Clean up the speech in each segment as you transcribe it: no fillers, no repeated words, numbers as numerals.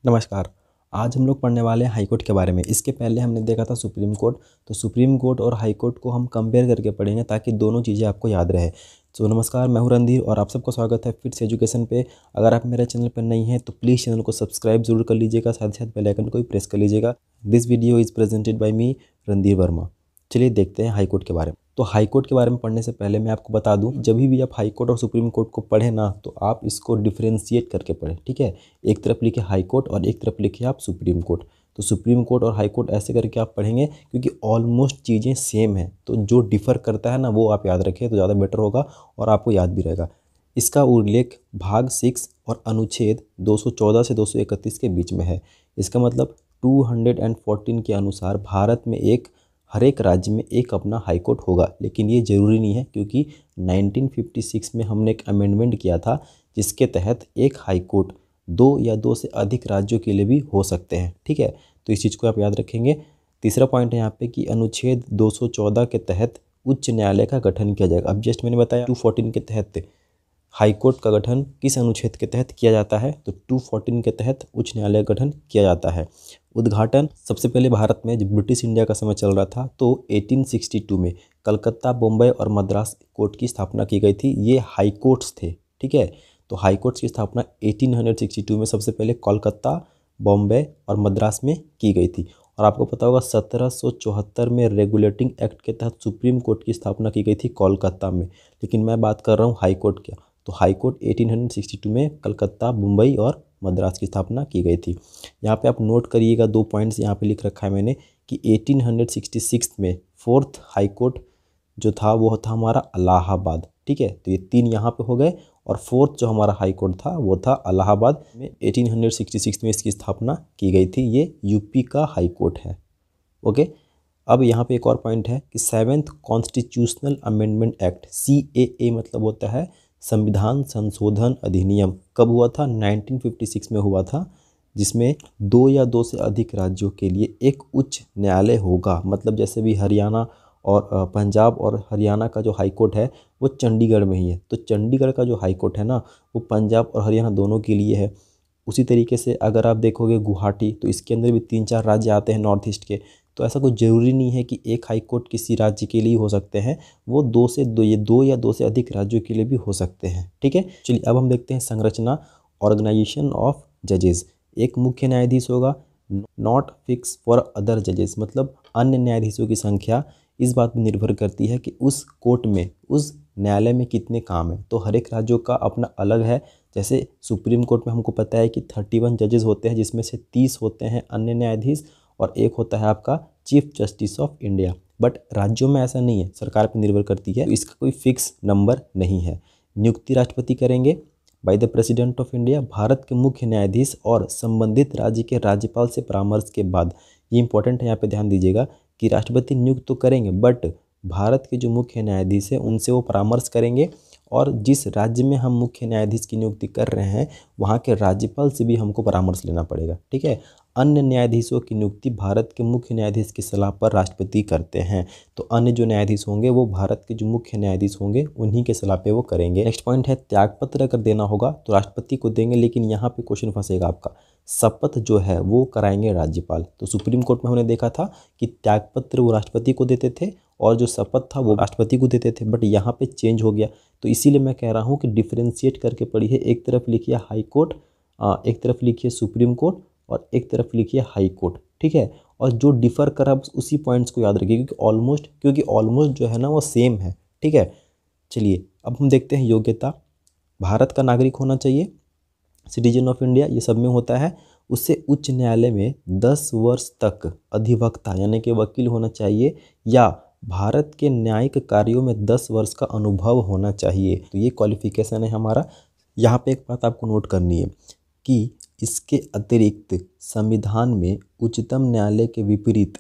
नमस्कार। आज हम लोग पढ़ने वाले हैं हाई कोर्ट के बारे में। इसके पहले हमने देखा था सुप्रीम कोर्ट। तो सुप्रीम कोर्ट और हाई कोर्ट को हम कंपेयर करके पढ़ेंगे ताकि दोनों चीज़ें आपको याद रहे। तो नमस्कार, मैं हूं रणधीर और आप सबको स्वागत है फिट्स एजुकेशन पे। अगर आप मेरे चैनल पर नहीं हैं तो प्लीज़ चैनल को सब्सक्राइब जरूर कर लीजिएगा, साथ ही साथ बेल आइकन को भी प्रेस कर लीजिएगा। This video is presented by me Randhir Verma. चलिए देखते हैं हाई कोर्ट के बारे में। तो हाई कोर्ट के बारे में पढ़ने से पहले मैं आपको बता दूं, जब भी आप हाई कोर्ट और सुप्रीम कोर्ट को पढ़ें ना तो आप इसको डिफ्रेंशिएट करके पढ़ें, ठीक है। एक तरफ लिखे हाई कोर्ट और एक तरफ लिखे आप सुप्रीम कोर्ट। तो सुप्रीम कोर्ट और हाई कोर्ट ऐसे करके आप पढ़ेंगे क्योंकि ऑलमोस्ट चीज़ें सेम हैं। तो जो डिफ़र करता है ना वो आप याद रखें तो ज़्यादा बेटर होगा और आपको याद भी रहेगा। इसका उल्लेख भाग 6 और अनुच्छेद 214 से 231 के बीच में है। इसका मतलब 214 के अनुसार भारत में हर एक राज्य में एक अपना हाई कोर्ट होगा, लेकिन ये ज़रूरी नहीं है क्योंकि 1956 में हमने एक अमेंडमेंट किया था जिसके तहत एक हाई कोर्ट 2 या 2 से अधिक राज्यों के लिए भी हो सकते हैं, ठीक है। तो इस चीज़ को आप याद रखेंगे। तीसरा पॉइंट है यहाँ पे कि अनुच्छेद 214 के तहत उच्च न्यायालय का गठन किया जाएगा। अब जस्ट मैंने बताया 214 के तहत हाई कोर्ट का गठन किस अनुच्छेद के तहत किया जाता है, तो 214 के तहत उच्च न्यायालय का गठन किया जाता है। उद्घाटन सबसे पहले भारत में जब ब्रिटिश इंडिया का समय चल रहा था तो 1862 में कलकत्ता, बम्बई और मद्रास कोर्ट की स्थापना की गई थी। ये हाई कोर्ट्स थे, ठीक है। तो हाई कोर्ट्स की स्थापना 1862 में सबसे पहले कोलकाता, बॉम्बे और मद्रास में की गई थी। और आपको पता होगा 1774 में रेगुलेटिंग एक्ट के तहत सुप्रीम कोर्ट की स्थापना की गई थी कोलकाता में। लेकिन मैं बात कर रहा हूँ हाई कोर्ट की। तो हाई कोर्ट 1862 में कलकत्ता, मुंबई और मद्रास की स्थापना की गई थी। यहाँ पे आप नोट करिएगा, 2 पॉइंट्स यहाँ पे लिख रखा है मैंने कि 1866 में फोर्थ हाई कोर्ट जो था वो था हमारा इलाहाबाद, ठीक है। तो ये 3 यहाँ पे हो गए और फोर्थ जो हमारा हाई कोर्ट था वो था इलाहाबाद में। 1866 में इसकी स्थापना की गई थी। ये यूपी का हाई कोर्ट है, ओके। अब यहाँ पे एक और पॉइंट है कि 7th constitutional amendment act, CAA मतलब होता है संविधान संशोधन अधिनियम। कब हुआ था? 1956 में हुआ था, जिसमें 2 या 2 से अधिक राज्यों के लिए एक उच्च न्यायालय होगा। मतलब जैसे भी हरियाणा और पंजाब और हरियाणा का जो हाई कोर्ट है वो चंडीगढ़ में ही है, तो चंडीगढ़ का जो हाई कोर्ट है ना वो पंजाब और हरियाणा दोनों के लिए है। उसी तरीके से अगर आप देखोगे गुवाहाटी, तो इसके अंदर भी 3-4 राज्य आते हैं नॉर्थ ईस्ट के। तो ऐसा कोई ज़रूरी नहीं है कि एक हाई कोर्ट किसी राज्य के लिए हो सकते हैं, वो 2 या 2 से अधिक राज्यों के लिए भी हो सकते हैं, ठीक है। चलिए अब हम देखते हैं संरचना, ऑर्गेनाइजेशन ऑफ जजेस। एक मुख्य न्यायाधीश होगा, नॉट फिक्स फॉर अदर जजेस, मतलब अन्य न्यायाधीशों की संख्या इस बात पर निर्भर करती है कि उस कोर्ट में, उस न्यायालय में कितने काम हैं। तो हर एक राज्यों का अपना अलग है। जैसे सुप्रीम कोर्ट में हमको पता है कि 31 जजेस होते हैं, जिसमें से 30 होते हैं अन्य न्यायाधीश और एक होता है आपका chief justice of India. But राज्यों में ऐसा नहीं है, सरकार पर निर्भर करती है, तो इसका कोई फिक्स नंबर नहीं है। नियुक्ति राष्ट्रपति करेंगे by the president of India. Bharat के मुख्य न्यायाधीश और संबंधित राज्य के राज्यपाल से परामर्श के बाद, ये इंपॉर्टेंट है, यहाँ पे ध्यान दीजिएगा कि राष्ट्रपति नियुक्त तो करेंगे बट भारत के जो मुख्य न्यायाधीश हैं उनसे वो परामर्श करेंगे और जिस राज्य में हम मुख्य न्यायाधीश की नियुक्ति कर रहे हैं वहाँ के राज्यपाल से भी हमको परामर्श लेना पड़ेगा, ठीक है। अन्य न्यायाधीशों की नियुक्ति भारत के मुख्य न्यायाधीश की सलाह पर राष्ट्रपति करते हैं। तो अन्य जो न्यायाधीश होंगे वो भारत के जो मुख्य न्यायाधीश होंगे उन्हीं के सलाह पे वो करेंगे। नेक्स्ट पॉइंट है त्यागपत्र अगर देना होगा तो राष्ट्रपति को देंगे, लेकिन यहाँ पे क्वेश्चन फंसेगा आपका, शपथ जो है वो कराएंगे राज्यपाल। तो सुप्रीम कोर्ट में हमने देखा था कि त्यागपत्र वो राष्ट्रपति को देते थे और जो शपथ था वो राष्ट्रपति को देते थे, बट यहाँ पे चेंज हो गया। तो इसीलिए मैं कह रहा हूँ कि डिफ्रेंशिएट करके पढ़िए। एक तरफ लिखिए हाई कोर्ट, एक तरफ लिखिए सुप्रीम कोर्ट और एक तरफ लिखिए हाई कोर्ट, ठीक है। और जो डिफ़र कर आप उसी पॉइंट्स को याद रखिए क्योंकि ऑलमोस्ट जो है ना वो सेम है, ठीक है। चलिए अब हम देखते हैं योग्यता। भारत का नागरिक होना चाहिए, सिटीजन ऑफ इंडिया, ये सब में होता है। उससे उच्च न्यायालय में 10 वर्ष तक अधिवक्ता यानी कि वकील होना चाहिए, या भारत के न्यायिक कार्यों में 10 वर्ष का अनुभव होना चाहिए। तो ये क्वालिफिकेशन है हमारा। यहाँ पे एक बात आपको नोट करनी है कि इसके अतिरिक्त संविधान में उच्चतम न्यायालय के विपरीत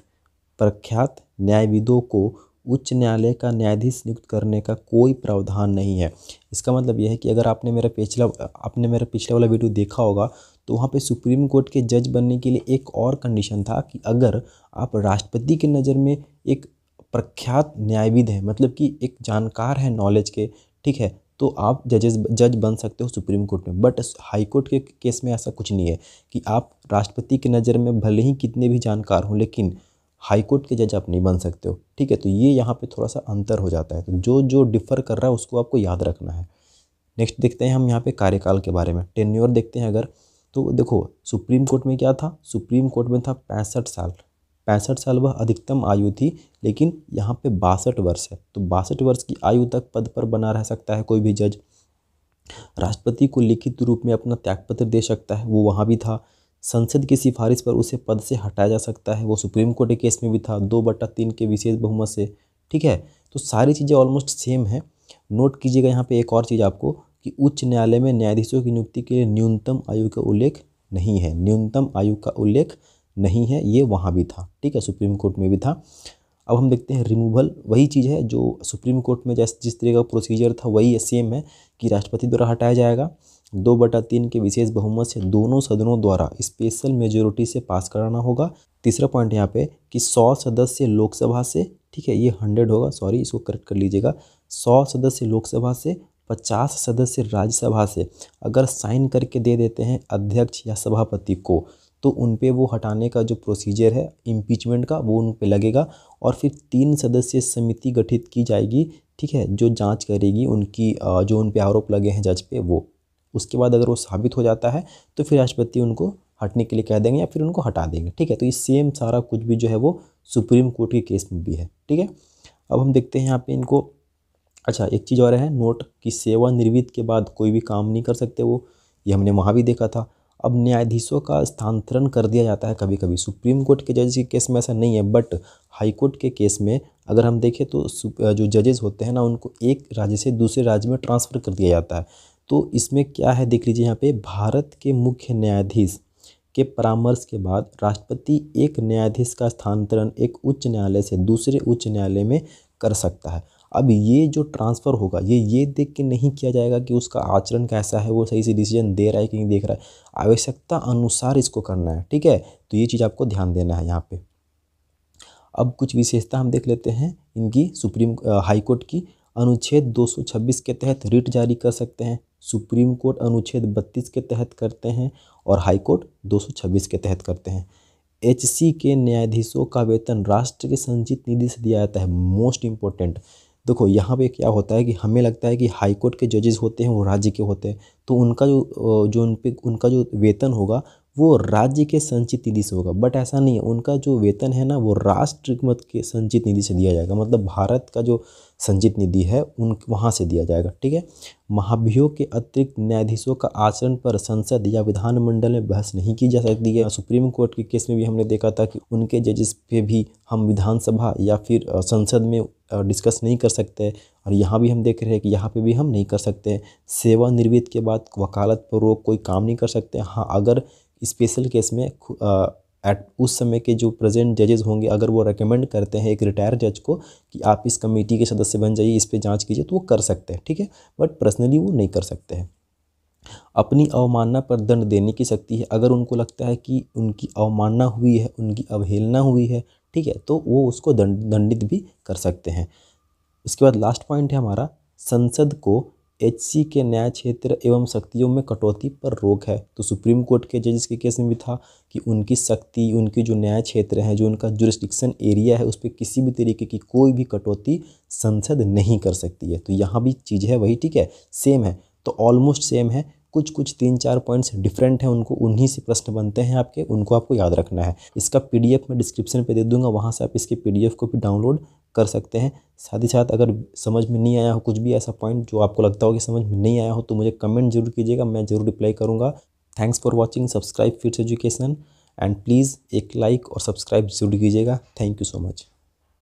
प्रख्यात न्यायविदों को उच्च न्यायालय का न्यायाधीश नियुक्त करने का कोई प्रावधान नहीं है। इसका मतलब यह है कि अगर आपने मेरा पिछला वाला वीडियो देखा होगा तो वहाँ पे सुप्रीम कोर्ट के जज बनने के लिए एक और कंडीशन था कि अगर आप राष्ट्रपति की नज़र में एक प्रख्यात न्यायविद हैं, मतलब कि एक जानकार है नॉलेज के, ठीक है, तो आप जज बन सकते हो सुप्रीम कोर्ट में। बट हाई कोर्ट के केस में ऐसा कुछ नहीं है कि आप राष्ट्रपति की नज़र में भले ही कितने भी जानकार हों, लेकिन हाई कोर्ट के जज आप नहीं बन सकते हो, ठीक है। तो ये यहाँ पे थोड़ा सा अंतर हो जाता है, तो जो जो डिफ़र कर रहा है उसको आपको याद रखना है। नेक्स्ट देखते हैं हम यहाँ पे कार्यकाल के बारे में, टेन्योर देखते हैं अगर। तो देखो सुप्रीम कोर्ट में क्या था, सुप्रीम कोर्ट में था 65 साल। 65 साल वह अधिकतम आयु थी, लेकिन यहाँ पे 62 वर्ष है। तो 62 वर्ष की आयु तक पद पर बना रह सकता है कोई भी जज। राष्ट्रपति को लिखित रूप में अपना त्यागपत्र दे सकता है, वो वहाँ भी था। संसद की सिफारिश पर उसे पद से हटाया जा सकता है, वो सुप्रीम कोर्ट के केस में भी था 2/3 के विशेष बहुमत से, ठीक है। तो सारी चीज़ें ऑलमोस्ट सेम है। नोट कीजिएगा यहाँ पे एक और चीज़ आपको, कि उच्च न्यायालय में न्यायाधीशों की नियुक्ति के लिए न्यूनतम आयु का उल्लेख नहीं है, न्यूनतम आयु का उल्लेख नहीं है, ये वहाँ भी था, ठीक है, सुप्रीम कोर्ट में भी था। अब हम देखते हैं रिमूवल, वही चीज़ है जो सुप्रीम कोर्ट में जिस तरह का प्रोसीजर था वही सेम है, कि राष्ट्रपति द्वारा हटाया जाएगा। 2/3 के विशेष बहुमत से दोनों सदनों द्वारा स्पेशल मेजोरिटी से पास कराना होगा। तीसरा पॉइंट यहाँ पे कि 100 सदस्य लोकसभा से, ठीक है, ये 100 होगा, सॉरी इसको करेक्ट कर लीजिएगा, 100 सदस्य लोकसभा से, 50 सदस्य राज्यसभा से अगर साइन करके दे देते हैं अध्यक्ष या सभापति को, तो उन पे वो हटाने का जो प्रोसीजर है इम्पीचमेंट का वो उन पे लगेगा। और फिर 3 सदस्यीय समिति गठित की जाएगी, ठीक है, जो जांच करेगी उनकी जो उन पे आरोप लगे हैं जज पे वो। उसके बाद अगर वो साबित हो जाता है तो फिर राष्ट्रपति उनको हटने के लिए कह देंगे या फिर उनको हटा देंगे, ठीक है। तो ये सेम सारा कुछ भी जो है वो सुप्रीम कोर्ट के केस में भी है, ठीक है। अब हम देखते हैं यहाँ पे इनको। अच्छा एक चीज़ और है नोट, कि सेवानिवृत्त के बाद कोई भी काम नहीं कर सकते वो, ये हमने वहाँ भी देखा था। अब न्यायाधीशों का स्थानांतरण कर दिया जाता है कभी कभी, सुप्रीम कोर्ट के जज के केस में ऐसा नहीं है, बट हाई कोर्ट के केस में अगर हम देखें तो जो जजेस होते हैं ना उनको एक राज्य से दूसरे राज्य में ट्रांसफ़र कर दिया जाता है। तो इसमें क्या है देख लीजिए यहाँ पे, भारत के मुख्य न्यायाधीश के परामर्श के बाद राष्ट्रपति एक न्यायाधीश का स्थानांतरण एक उच्च न्यायालय से दूसरे उच्च न्यायालय में कर सकता है। अब ये जो ट्रांसफ़र होगा ये देख के नहीं किया जाएगा कि उसका आचरण कैसा है, वो सही से डिसीजन दे रहा है कि नहीं देख रहा है, आवश्यकता अनुसार इसको करना है, ठीक है। तो ये चीज़ आपको ध्यान देना है यहाँ पे। अब कुछ विशेषता हम देख लेते हैं इनकी हाई कोर्ट की। अनुच्छेद 226 के तहत रिट जारी कर सकते हैं, सुप्रीम कोर्ट अनुच्छेद 32 के तहत करते हैं और हाई कोर्ट 226 के तहत करते हैं। HC के न्यायाधीशों का वेतन राष्ट्र के संचित निधि से दिया जाता है। मोस्ट इम्पोर्टेंट, देखो यहाँ पे क्या होता है कि हमें लगता है कि हाई कोर्ट के जजेस होते हैं वो राज्य के होते हैं, तो उनका जो वेतन होगा वो राज्य के संचित निधि से होगा, बट ऐसा नहीं है। उनका जो वेतन है ना वो राष्ट्र के संचित निधि से दिया जाएगा, मतलब भारत का जो संचित निधि है वहाँ से दिया जाएगा, ठीक है। महाभियोग के अतिरिक्त न्यायाधीशों का आचरण पर संसद या विधानमंडल में बहस नहीं की जा सकती है। सुप्रीम कोर्ट के केस में भी हमने देखा था कि उनके जजेस पे भी हम विधानसभा या फिर संसद में डिस्कस नहीं कर सकते, और यहाँ भी हम देख रहे हैं कि यहाँ पे भी हम नहीं कर सकते। सेवानिवृत्त के बाद वकालत पर रोक कोई काम नहीं कर सकते। हाँ, अगर स्पेशल केस में उस समय के जो प्रेजेंट जजेस होंगे अगर वो रेकमेंड करते हैं एक रिटायर जज को कि आप इस कमेटी के सदस्य बन जाइए, इस पे जांच कीजिए, तो वो कर सकते हैं, ठीक है, बट पर्सनली वो नहीं कर सकते हैं। अपनी अवमानना पर दंड देने की शक्ति है, अगर उनको लगता है कि उनकी अवमानना हुई है, उनकी अवहेलना हुई है, ठीक है, तो वो उसको दंडित भी कर सकते हैं। इसके बाद लास्ट पॉइंट है हमारा, संसद को HC के न्याय क्षेत्र एवं शक्तियों में कटौती पर रोक है। तो सुप्रीम कोर्ट के जजेस के केस में भी था कि उनकी शक्ति, उनकी जो न्याय क्षेत्र है, जो उनका जुरिस्डिक्शन एरिया है, उस पर किसी भी तरीके की कोई भी कटौती संसद नहीं कर सकती है। तो यहाँ भी चीज़ है वही, ठीक है, सेम है, तो ऑलमोस्ट सेम है। कुछ 3-4 पॉइंट्स डिफरेंट हैं, उनको उन्हीं से प्रश्न बनते हैं आपके, उनको आपको याद रखना है। इसका PDF मैं डिस्क्रिप्शन पे दे दूंगा, वहाँ से आप इसके PDF को भी डाउनलोड कर सकते हैं। साथ ही साथ अगर समझ में नहीं आया हो कुछ भी ऐसा पॉइंट जो आपको लगता हो कि समझ में नहीं आया हो, तो मुझे कमेंट जरूर कीजिएगा, मैं ज़रूर रिप्लाई करूँगा। Thanks for watching, subscribe fits education, and please एक लाइक और सब्सक्राइब जरूर कीजिएगा। Thank you so much.